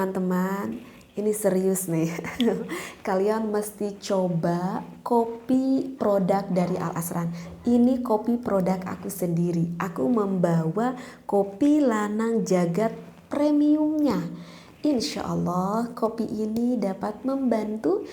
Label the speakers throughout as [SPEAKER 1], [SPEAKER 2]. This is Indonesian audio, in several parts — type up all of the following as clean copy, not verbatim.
[SPEAKER 1] teman-teman, ini serius nih. Kalian mesti coba kopi produk dari Al Asran. Ini kopi produk aku sendiri. Aku membawa kopi Lanang Jagat premiumnya. Insya Allah kopi ini dapat membantu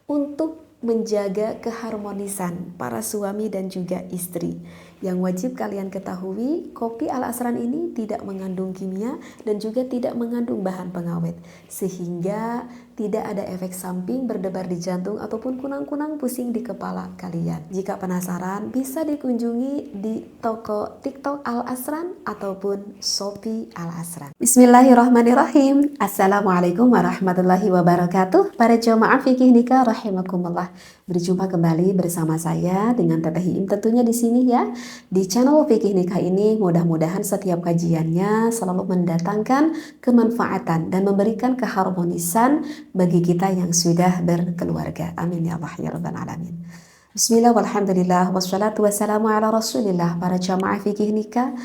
[SPEAKER 1] untuk menjaga keharmonisan para suami dan juga istri. Yang wajib kalian ketahui, kopi Al Asran ini tidak mengandung kimia dan juga tidak mengandung bahan pengawet, sehingga tidak ada efek samping berdebar di jantung ataupun kunang-kunang pusing di kepala kalian. Jika penasaran, bisa dikunjungi di toko TikTok Al Asran ataupun Shopee Al Asran. Bismillahirrahmanirrahim. Assalamualaikum warahmatullahi wabarakatuh. Para jamaah fikih nikah rahimakumullah. Berjumpa kembali bersama saya dengan Teteh Iim tentunya di sini ya. Di channel Fikih Nikah ini mudah-mudahan setiap kajiannya selalu mendatangkan kemanfaatan dan memberikan keharmonisan bagi kita yang sudah berkeluarga. Amin ya Allah ya Rabbal Alamin. Bismillah walhamdulillah wassalatu wassalamu ala rasulillah. Para jamaah fikih nikah,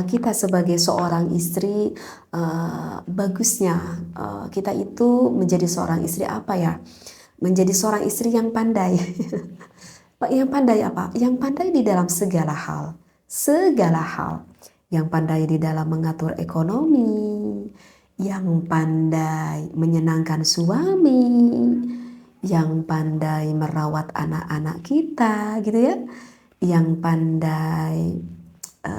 [SPEAKER 1] kita sebagai seorang istri, bagusnya kita itu menjadi seorang istri apa ya? Menjadi seorang istri yang pandai. Yang pandai apa? Yang pandai di dalam segala hal. Segala hal. Yang pandai di dalam mengatur ekonomi, yang pandai menyenangkan suami, yang pandai merawat anak-anak kita, gitu ya. Yang pandai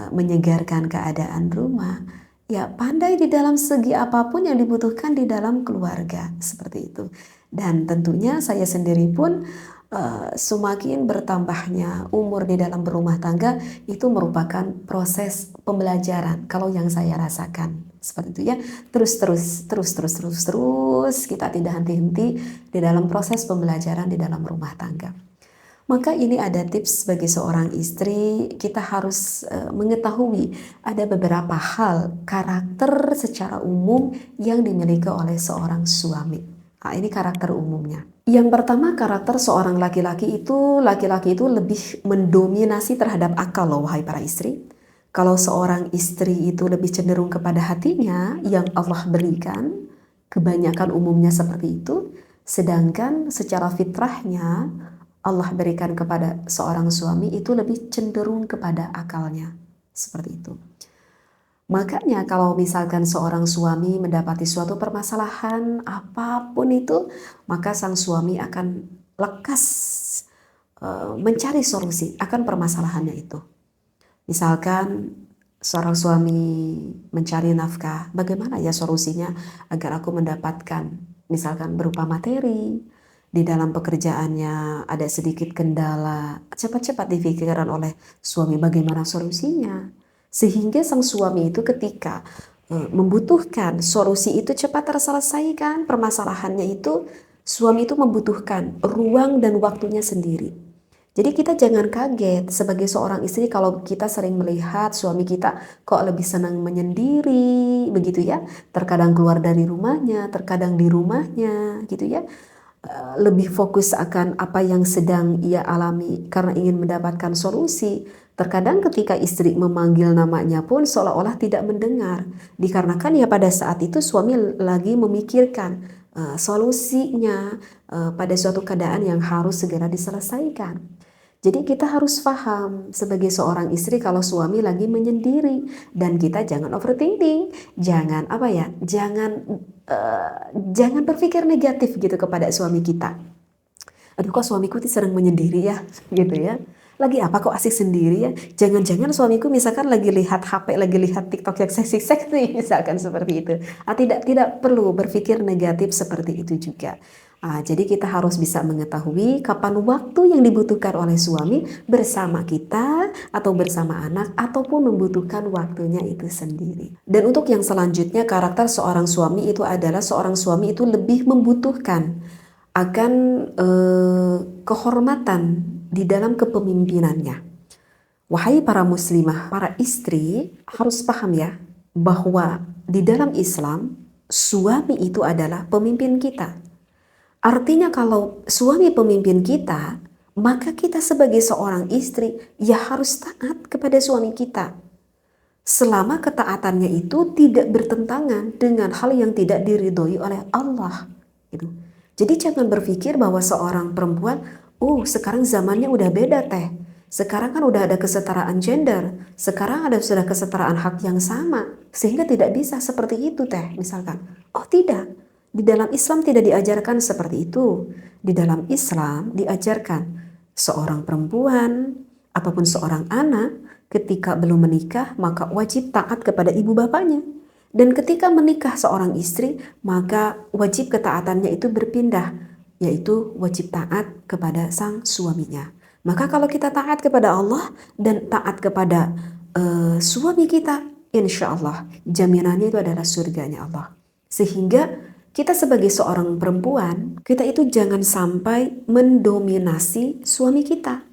[SPEAKER 1] menyegarkan keadaan rumah. Ya, pandai di dalam segi apapun yang dibutuhkan di dalam keluarga, seperti itu. Dan tentunya saya sendiri pun semakin bertambahnya umur di dalam berumah tangga itu merupakan proses pembelajaran kalau yang saya rasakan seperti itu ya, terus kita tidak henti-henti di dalam proses pembelajaran di dalam rumah tangga. Maka ini ada tips bagi seorang istri, kita harus mengetahui ada beberapa hal karakter secara umum yang dimiliki oleh seorang suami. Nah, ini karakter umumnya. Yang pertama, karakter seorang laki-laki itu lebih mendominasi terhadap akal loh, wahai para istri. Kalau seorang istri itu lebih cenderung kepada hatinya yang Allah berikan, kebanyakan umumnya seperti itu. Sedangkan secara fitrahnya Allah berikan kepada seorang suami itu lebih cenderung kepada akalnya. Seperti itu. Makanya kalau misalkan seorang suami mendapati suatu permasalahan apapun itu, maka sang suami akan lekas mencari solusi akan permasalahannya itu. Misalkan seorang suami mencari nafkah, bagaimana ya solusinya agar aku mendapatkan, misalkan berupa materi, di dalam pekerjaannya ada sedikit kendala, cepat-cepat dipikirkan oleh suami bagaimana solusinya. Sehingga sang suami itu ketika membutuhkan solusi itu cepat terselesaikan permasalahannya itu, suami itu membutuhkan ruang dan waktunya sendiri. Jadi kita jangan kaget sebagai seorang istri kalau kita sering melihat suami kita kok lebih senang menyendiri begitu ya. Terkadang keluar dari rumahnya, terkadang di rumahnya gitu ya. Lebih fokus akan apa yang sedang ia alami karena ingin mendapatkan solusi. Terkadang ketika istri memanggil namanya pun seolah-olah tidak mendengar. Dikarenakan ya pada saat itu suami lagi memikirkan solusinya pada suatu keadaan yang harus segera diselesaikan. Jadi kita harus paham sebagai seorang istri kalau suami lagi menyendiri dan kita jangan overthinking, jangan jangan berpikir negatif gitu kepada suami kita. Aduh kok suamiku sering menyendiri ya gitu ya. Lagi apa kok asik sendiri ya? Jangan-jangan suamiku misalkan lagi lihat HP, lagi lihat TikTok yang seksi-seksi misalkan seperti itu. Tidak perlu berpikir negatif seperti itu juga. Jadi kita harus bisa mengetahui kapan waktu yang dibutuhkan oleh suami bersama kita atau bersama anak ataupun membutuhkan waktunya itu sendiri. Dan untuk yang selanjutnya, karakter seorang suami itu adalah seorang suami itu lebih membutuhkan akan kehormatan di dalam kepemimpinannya. Wahai para muslimah, para istri harus paham ya bahwa di dalam Islam suami itu adalah pemimpin kita. Artinya kalau suami pemimpin kita, maka kita sebagai seorang istri ya harus taat kepada suami kita. selama ketaatannya itu tidak bertentangan dengan hal yang tidak diridhoi oleh Allah gitu. Jadi jangan berpikir bahwa seorang perempuan, oh sekarang zamannya udah beda teh. Sekarang kan udah ada kesetaraan gender, sekarang sudah kesetaraan hak yang sama, sehingga tidak bisa seperti itu teh misalkan. Oh tidak, di dalam Islam tidak diajarkan seperti itu. Di dalam Islam diajarkan seorang perempuan ataupun seorang anak ketika belum menikah maka wajib taat kepada ibu bapaknya. Dan ketika menikah seorang istri maka wajib ketaatannya itu berpindah, yaitu wajib taat kepada sang suaminya. Maka kalau kita taat kepada Allah dan taat kepada suami kita, insya Allah jaminannya itu adalah surganya Allah. Sehingga kita sebagai seorang perempuan, kita itu jangan sampai mendominasi suami kita.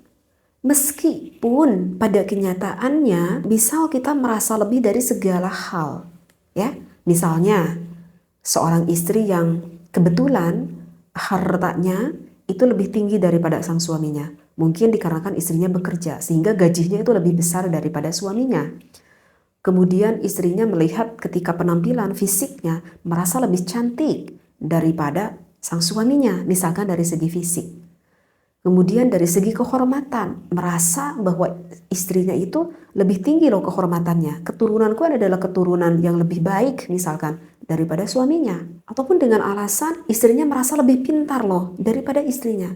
[SPEAKER 1] Meskipun pada kenyataannya misal kita merasa lebih dari segala hal, ya. Misalnya seorang istri yang kebetulan hartanya itu lebih tinggi daripada sang suaminya. Mungkin dikarenakan istrinya bekerja sehingga gajinya itu lebih besar daripada suaminya. Kemudian istrinya melihat ketika penampilan fisiknya merasa lebih cantik daripada sang suaminya, misalkan dari segi fisik. Kemudian dari segi kehormatan, merasa bahwa istrinya itu lebih tinggi loh kehormatannya. Keturunanku adalah keturunan yang lebih baik misalkan daripada suaminya. Ataupun dengan alasan istrinya merasa lebih pintar loh daripada istrinya.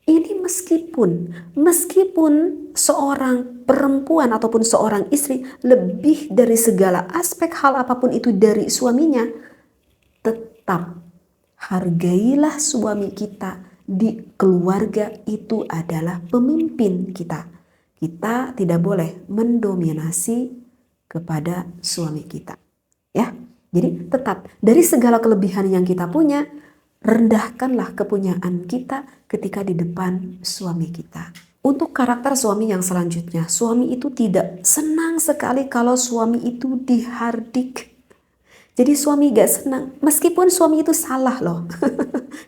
[SPEAKER 1] Ini meskipun seorang perempuan ataupun seorang istri lebih dari segala aspek hal apapun itu dari suaminya, tetap hargailah suami kita di keluarga, itu adalah pemimpin kita. Kita tidak boleh mendominasi kepada suami kita. Ya. Jadi tetap dari segala kelebihan yang kita punya, rendahkanlah kepunyaan kita ketika di depan suami kita. Untuk karakter suami yang selanjutnya, suami itu tidak senang sekali kalau suami itu dihardik. Jadi suami gak senang, meskipun suami itu salah loh.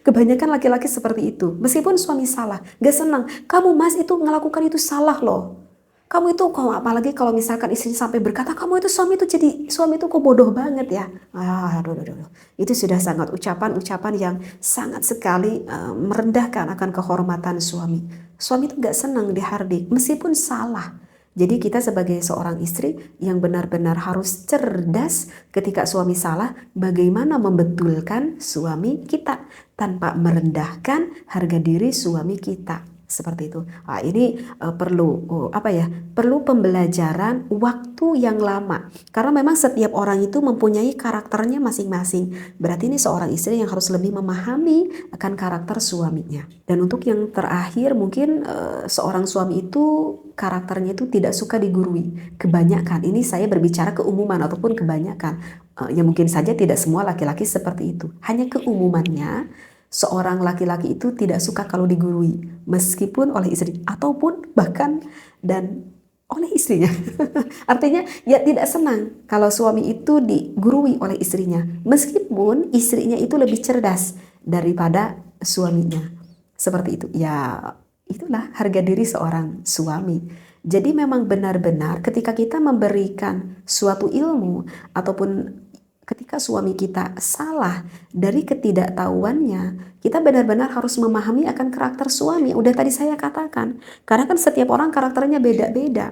[SPEAKER 1] Kebanyakan laki-laki seperti itu, meskipun suami salah, gak senang. Kamu mas itu melakukan itu salah loh. Kamu itu kok, apalagi kalau misalkan istri sampai berkata, kamu itu suami itu kok bodoh banget ya. Aduh. Itu sudah sangat ucapan-ucapan yang sangat sekali merendahkan akan kehormatan suami. Suami itu gak senang dihardik, meskipun salah. Jadi kita sebagai seorang istri yang benar-benar harus cerdas ketika suami salah, bagaimana membetulkan suami kita tanpa merendahkan harga diri suami kita. Seperti itu. Nah, ini perlu pembelajaran waktu yang lama. Karena memang setiap orang itu mempunyai karakternya masing-masing. Berarti ini seorang istri yang harus lebih memahami akan karakter suaminya. Dan untuk yang terakhir, mungkin seorang suami itu karakternya itu tidak suka digurui. Kebanyakan, ini saya berbicara keumuman ataupun kebanyakan. Ya mungkin saja tidak semua laki-laki seperti itu. Hanya keumumannya, seorang laki-laki itu tidak suka kalau digurui, meskipun oleh istri ataupun bahkan dan oleh istrinya. Artinya ya tidak senang kalau suami itu digurui oleh istrinya, meskipun istrinya itu lebih cerdas daripada suaminya. Seperti itu. Ya itulah harga diri seorang suami. Jadi memang benar-benar ketika kita memberikan suatu ilmu ataupun ketika suami kita salah dari ketidaktahuannya, kita benar-benar harus memahami akan karakter suami. Udah tadi saya katakan, karena kan setiap orang karakternya beda-beda.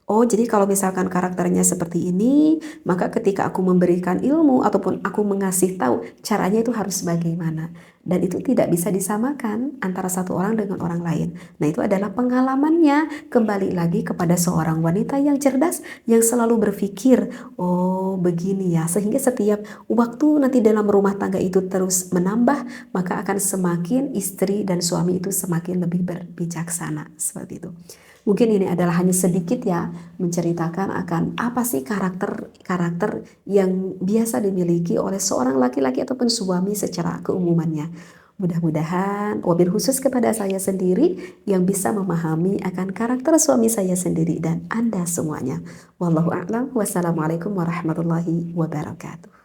[SPEAKER 1] Oh, jadi kalau misalkan karakternya seperti ini, maka ketika aku memberikan ilmu ataupun aku mengasih tahu, caranya itu harus bagaimana. Dan itu tidak bisa disamakan antara satu orang dengan orang lain. Nah, itu adalah pengalamannya. Kembali lagi kepada seorang wanita yang cerdas, yang selalu berpikir, oh begini ya. Sehingga setiap waktu nanti dalam rumah tangga itu terus menambah, maka akan semakin istri dan suami itu semakin lebih berbijaksana. Seperti itu. Mungkin ini adalah hanya sedikit ya menceritakan akan apa sih karakter yang biasa dimiliki oleh seorang laki-laki ataupun suami secara keumumannya. Mudah-mudahan wabil khusus kepada saya sendiri yang bisa memahami akan karakter suami saya sendiri dan Anda semuanya. Wallahu a'lam. Wassalamualaikum warahmatullahi wabarakatuh.